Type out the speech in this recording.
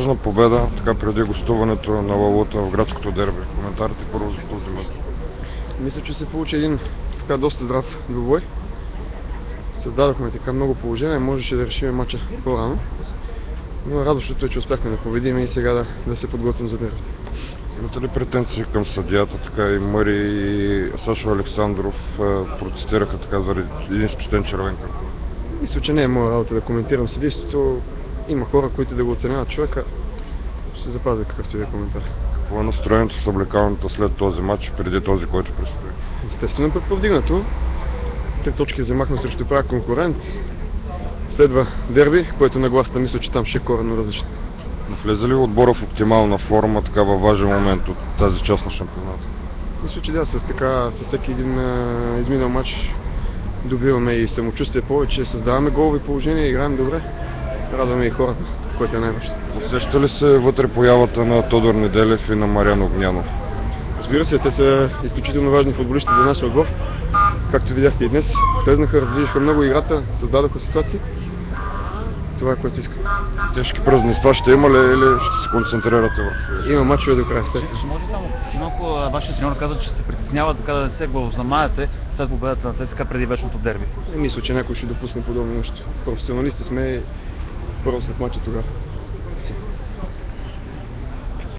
важна победа, така преди гостуването на Лалута в градското дерби. Коментарите първо за този мач. Мисля, че се получи един така доста здрав двубой. Създадохме така много положения, можеше да решим матча по-рано. Но радващото е, че успяхме да победим и сега да се подготвим за дербите. Имате ли претенции към съдията? Така и Мари и Сашо Александров протестираха така заради един спестен червен карт. Мисля, че не е моя работа да коментирам съдейството. Има хора, които да го оценяват човека. Ще се запазя какъвто и да е коментар. Какво е настроението с облекалната след този матч, преди този, който предстои? Естествено пък повдигнато. 3 точки вземахме срещу пряк конкурент. Следва дерби, което на гласата мисля, че там ще е коренно различно. Влезе ли отбора в оптимална форма, така във важен момент от тази част на шампионата? Мисля, че да, с всеки един изминал матч добиваме и самочувствие повече, създаваме голови положения, играем добре, радваме и хората, което е най-важно. Усеща ли се вътре появата на Тодор Неделев и на Мариан Огнянов? Разбира се, те са изключително важни футболисти за нашия отбор. Както видяхте и днес, влезнаха, раздвижиха много играта, създадоха ситуации. Това е, което искам. Тежки празненства ще има ли или ще се концентрирате в... Има мачове до края след. Може само, малко вашия треньор каза, че се притеснява така да не се главозамаяте след победата на ЦСКА преди вечното дерби. Мисля, че някой ще допусне подобно нещо. Професионалисти сме и първо след мача тогава.